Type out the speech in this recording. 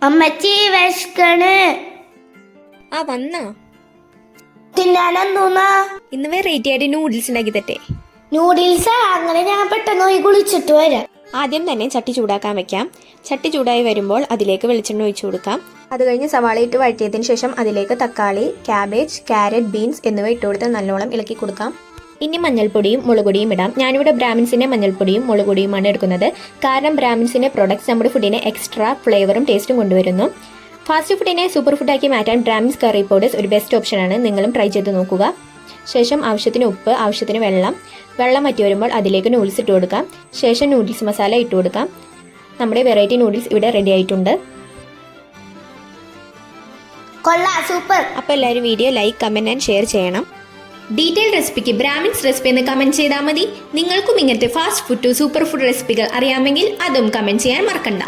അമ്മച്ചി വിശക്കണ്. ആ വന്നാ തിന്നാനെന്തോന്നാ? ഇന്ന് വെറൈറ്റി ആയിട്ട് നൂഡിൽസ് ഉണ്ടാക്കി തട്ടെ. നൂഡിൽസാ? അങ്ങനെ ഞാൻ പെട്ടെന്ന് പോയി കുളിച്ചിട്ട് വരാം. ആദ്യം തന്നെ ചട്ടി ചൂടാക്കാൻ വെക്കാം. ചട്ടി ചൂടായി വരുമ്പോൾ അതിലേക്ക് വെളിച്ചെണ്ണ ഒഴിച്ചു കൊടുക്കാം. അത് കഴിഞ്ഞ് സവാള ഇട്ട് വഴറ്റിയതിന് ശേഷം അതിലേക്ക് തക്കാളി, ക്യാബേജ്, ക്യാരറ്റ്, ബീൻസ് എന്നിവ ഇട്ടുകൊടുത്ത് നല്ലോണം ഇളക്കി കൊടുക്കാം. ഇനി മഞ്ഞൾപ്പൊടിയും മുളകുപൊടിയും ഇടാം. ഞാനിവിടെ ബ്രാഹ്മിൻസിന്റെ മഞ്ഞൾപ്പൊടിയും മുളകുപൊടിയുമാണ് എടുക്കുന്നത്. കാരണം ബ്രാഹ്മിൻസിന്റെ പ്രൊഡക്ട്സ് നമ്മുടെ ഫുഡിന് എക്സ്ട്രാ ഫ്ലേവറും ടേസ്റ്റും കൊണ്ടുവരുന്നു. ഫാസ്റ്റ് ഫുഡിനെ സൂപ്പർ ഫുഡാക്കി മാറ്റാൻ ബ്രാഹ്മിൻസ് കറി പൗഡേഴ്സ് ഒരു ബെസ്റ്റ് ഓപ്ഷനാണ്. നിങ്ങളും ട്രൈ ചെയ്ത് നോക്കുക. ശേഷം ആവശ്യത്തിന് ഉപ്പ്, ആവശ്യത്തിന് വെള്ളം വറ്റി വരുമ്പോൾ അതിലേക്ക് നൂഡിൽസ് ഇട്ട് കൊടുക്കാം. ശേഷം നൂഡിൽസ് മസാല ഇട്ട് കൊടുക്കാം. നമ്മുടെ വെറൈറ്റി നൂഡിൽസ് ഇവിടെ റെഡി ആയിട്ടുണ്ട്. സൂപ്പർ. അപ്പോൾ എല്ലാവരും video like, comment and share ചെയ്യണം. ഡീറ്റെയിൽ റെസിപ്പിക്ക് ബ്രാഹ്മിൻസ് റെസിപ്പി എന്ന് കമൻറ്റ് ചെയ്താൽ മതി. നിങ്ങൾക്കും ഇങ്ങനത്തെ fast food to super food റെസിപ്പികൾ അറിയാമെങ്കിൽ അതും കമൻറ്റ് ചെയ്യാൻ മറക്കണ്ട.